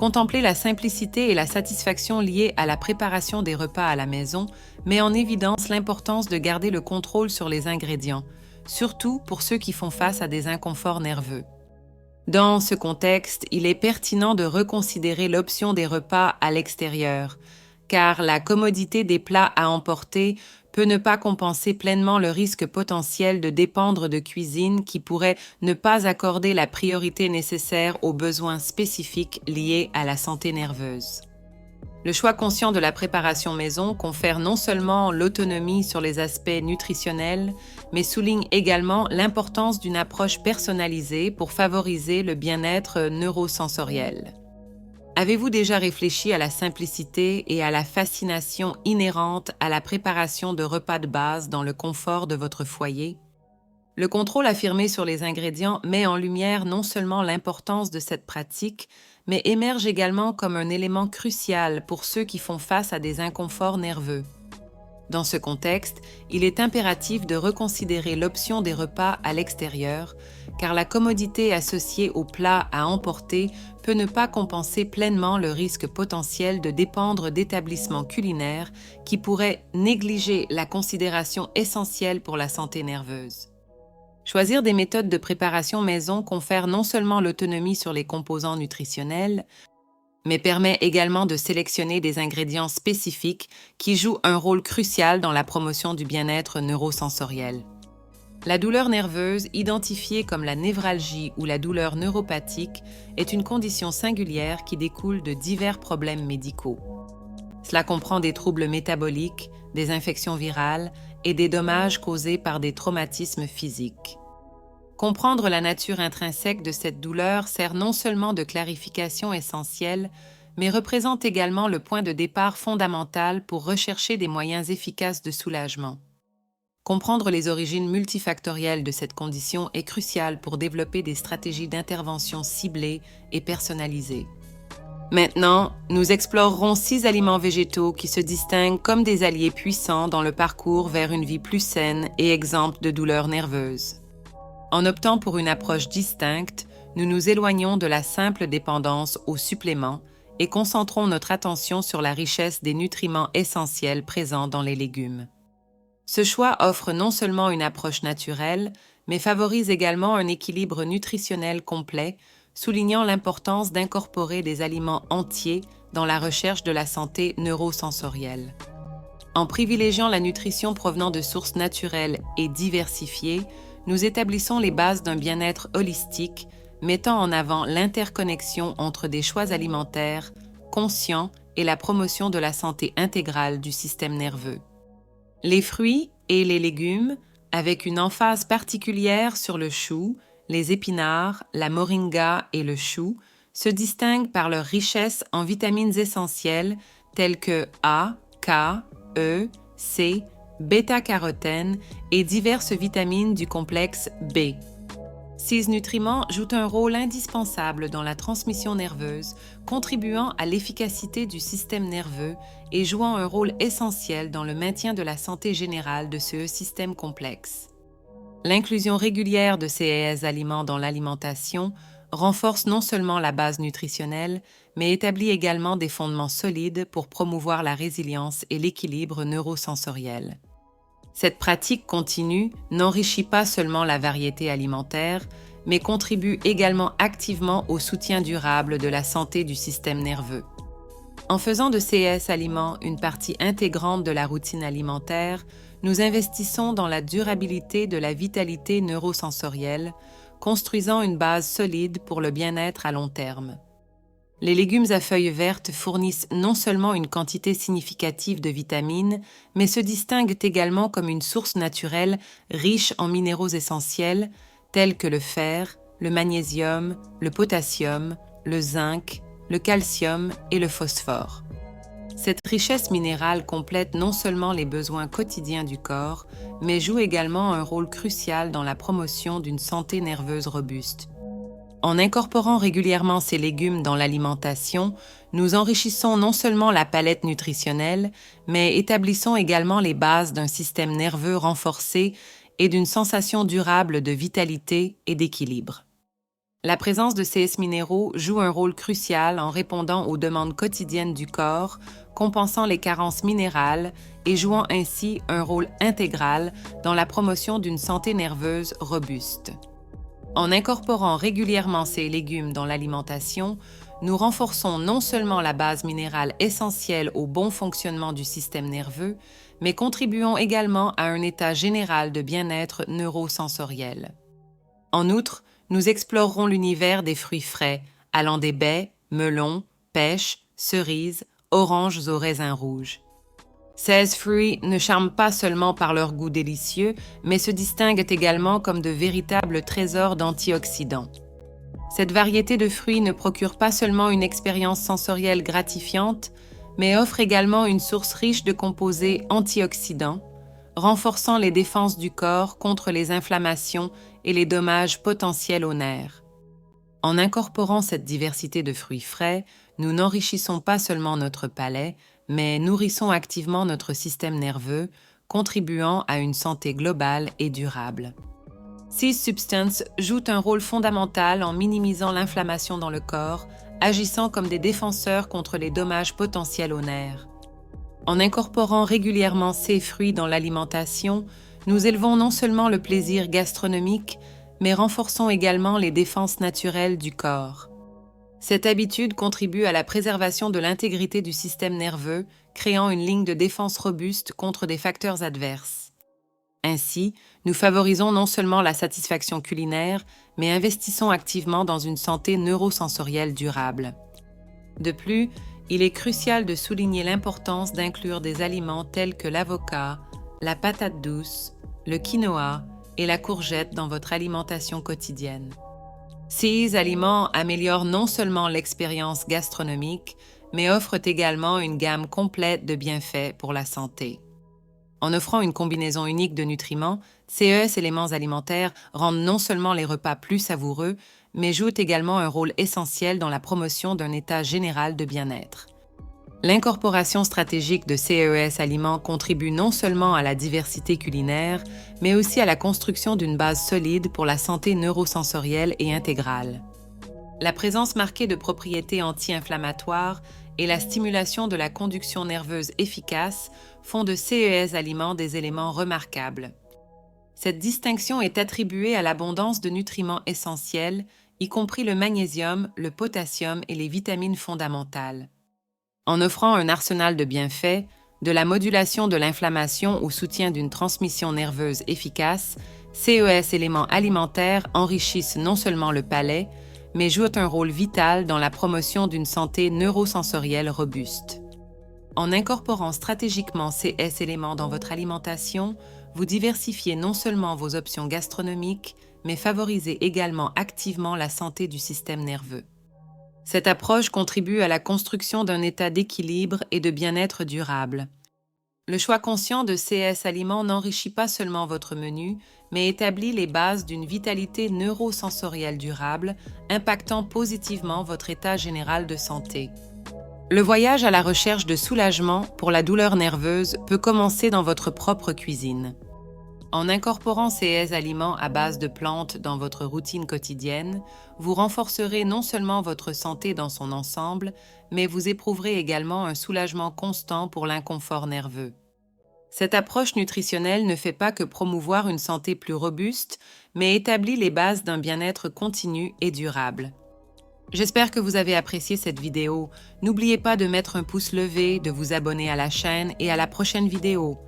Contempler la simplicité et la satisfaction liées à la préparation des repas à la maison met en évidence l'importance de garder le contrôle sur les ingrédients, surtout pour ceux qui font face à des inconforts nerveux. Dans ce contexte, il est pertinent de reconsidérer l'option des repas à l'extérieur, car la commodité des plats à emporter peut ne pas compenser pleinement le risque potentiel de dépendre de cuisine qui pourrait ne pas accorder la priorité nécessaire aux besoins spécifiques liés à la santé nerveuse. Le choix conscient de la préparation maison confère non seulement l'autonomie sur les aspects nutritionnels, mais souligne également l'importance d'une approche personnalisée pour favoriser le bien-être neurosensoriel. Avez-vous déjà réfléchi à la simplicité et à la fascination inhérente à la préparation de repas de base dans le confort de votre foyer? Le contrôle affirmé sur les ingrédients met en lumière non seulement l'importance de cette pratique, mais émerge également comme un élément crucial pour ceux qui font face à des inconforts nerveux. Dans ce contexte, il est impératif de reconsidérer l'option des repas à l'extérieur, car la commodité associée aux plats à emporter peut ne pas compenser pleinement le risque potentiel de dépendre d'établissements culinaires qui pourraient négliger la considération essentielle pour la santé nerveuse. Choisir des méthodes de préparation maison confère non seulement l'autonomie sur les composants nutritionnels, mais permet également de sélectionner des ingrédients spécifiques qui jouent un rôle crucial dans la promotion du bien-être neurosensoriel. La douleur nerveuse, identifiée comme la névralgie ou la douleur neuropathique, est une condition singulière qui découle de divers problèmes médicaux. Cela comprend des troubles métaboliques, des infections virales et des dommages causés par des traumatismes physiques. Comprendre la nature intrinsèque de cette douleur sert non seulement de clarification essentielle, mais représente également le point de départ fondamental pour rechercher des moyens efficaces de soulagement. Comprendre les origines multifactorielles de cette condition est crucial pour développer des stratégies d'intervention ciblées et personnalisées. Maintenant, nous explorerons 6 aliments végétaux qui se distinguent comme des alliés puissants dans le parcours vers une vie plus saine et exempte de douleurs nerveuses. En optant pour une approche distincte, nous nous éloignons de la simple dépendance aux suppléments et concentrons notre attention sur la richesse des nutriments essentiels présents dans les légumes. Ce choix offre non seulement une approche naturelle, mais favorise également un équilibre nutritionnel complet, soulignant l'importance d'incorporer des aliments entiers dans la recherche de la santé neurosensorielle. En privilégiant la nutrition provenant de sources naturelles et diversifiées, nous établissons les bases d'un bien-être holistique, mettant en avant l'interconnexion entre des choix alimentaires conscients et la promotion de la santé intégrale du système nerveux. Les fruits et les légumes, avec une emphase particulière sur le chou, les épinards, la moringa et le chou, se distinguent par leur richesse en vitamines essentielles telles que A, K, E, C, bêta-carotène et diverses vitamines du complexe B. Ces nutriments jouent un rôle indispensable dans la transmission nerveuse, contribuant à l'efficacité du système nerveux et jouant un rôle essentiel dans le maintien de la santé générale de ce système complexe. L'inclusion régulière de ces aliments dans l'alimentation renforce non seulement la base nutritionnelle, mais établit également des fondements solides pour promouvoir la résilience et l'équilibre neurosensoriel. Cette pratique continue n'enrichit pas seulement la variété alimentaire, mais contribue également activement au soutien durable de la santé du système nerveux. En faisant de ces aliments une partie intégrante de la routine alimentaire, nous investissons dans la durabilité de la vitalité neurosensorielle, construisant une base solide pour le bien-être à long terme. Les légumes à feuilles vertes fournissent non seulement une quantité significative de vitamines, mais se distinguent également comme une source naturelle riche en minéraux essentiels tels que le fer, le magnésium, le potassium, le zinc, le calcium et le phosphore. Cette richesse minérale complète non seulement les besoins quotidiens du corps, mais joue également un rôle crucial dans la promotion d'une santé nerveuse robuste. En incorporant régulièrement ces légumes dans l'alimentation, nous enrichissons non seulement la palette nutritionnelle, mais établissons également les bases d'un système nerveux renforcé et d'une sensation durable de vitalité et d'équilibre. La présence de CS minéraux joue un rôle crucial en répondant aux demandes quotidiennes du corps, compensant les carences minérales et jouant ainsi un rôle intégral dans la promotion d'une santé nerveuse robuste. En incorporant régulièrement ces légumes dans l'alimentation, nous renforçons non seulement la base minérale essentielle au bon fonctionnement du système nerveux, mais contribuons également à un état général de bien-être neurosensoriel. En outre, nous explorerons l'univers des fruits frais, allant des baies, melons, pêches, cerises, oranges aux raisins rouges. Ces fruits ne charment pas seulement par leur goût délicieux, mais se distinguent également comme de véritables trésors d'antioxydants. Cette variété de fruits ne procure pas seulement une expérience sensorielle gratifiante, mais offre également une source riche de composés antioxydants, renforçant les défenses du corps contre les inflammations et les dommages potentiels aux nerfs. En incorporant cette diversité de fruits frais, nous n'enrichissons pas seulement notre palais, mais nourrissons activement notre système nerveux, contribuant à une santé globale et durable. Ces substances jouent un rôle fondamental en minimisant l'inflammation dans le corps, agissant comme des défenseurs contre les dommages potentiels aux nerfs. En incorporant régulièrement ces fruits dans l'alimentation, nous élevons non seulement le plaisir gastronomique, mais renforçons également les défenses naturelles du corps. Cette habitude contribue à la préservation de l'intégrité du système nerveux, créant une ligne de défense robuste contre des facteurs adverses. Ainsi, nous favorisons non seulement la satisfaction culinaire, mais investissons activement dans une santé neurosensorielle durable. De plus, il est crucial de souligner l'importance d'inclure des aliments tels que l'avocat, la patate douce, le quinoa et la courgette dans votre alimentation quotidienne. Ces aliments améliorent non seulement l'expérience gastronomique, mais offrent également une gamme complète de bienfaits pour la santé. En offrant une combinaison unique de nutriments, ces éléments alimentaires rendent non seulement les repas plus savoureux, mais jouent également un rôle essentiel dans la promotion d'un état général de bien-être. L'incorporation stratégique de ces aliments contribue non seulement à la diversité culinaire, mais aussi à la construction d'une base solide pour la santé neurosensorielle et intégrale. La présence marquée de propriétés anti-inflammatoires et la stimulation de la conduction nerveuse efficace font de ces aliments des éléments remarquables. Cette distinction est attribuée à l'abondance de nutriments essentiels, y compris le magnésium, le potassium et les vitamines fondamentales. En offrant un arsenal de bienfaits, de la modulation de l'inflammation au soutien d'une transmission nerveuse efficace, ces éléments alimentaires enrichissent non seulement le palais, mais jouent un rôle vital dans la promotion d'une santé neurosensorielle robuste. En incorporant stratégiquement ces éléments dans votre alimentation, vous diversifiez non seulement vos options gastronomiques, mais favorisez également activement la santé du système nerveux. Cette approche contribue à la construction d'un état d'équilibre et de bien-être durable. Le choix conscient de ces aliments n'enrichit pas seulement votre menu, mais établit les bases d'une vitalité neurosensorielle durable, impactant positivement votre état général de santé. Le voyage à la recherche de soulagement pour la douleur nerveuse peut commencer dans votre propre cuisine. En incorporant ces aliments à base de plantes dans votre routine quotidienne, vous renforcerez non seulement votre santé dans son ensemble, mais vous éprouverez également un soulagement constant pour l'inconfort nerveux. Cette approche nutritionnelle ne fait pas que promouvoir une santé plus robuste, mais établit les bases d'un bien-être continu et durable. J'espère que vous avez apprécié cette vidéo. N'oubliez pas de mettre un pouce levé, de vous abonner à la chaîne et à la prochaine vidéo.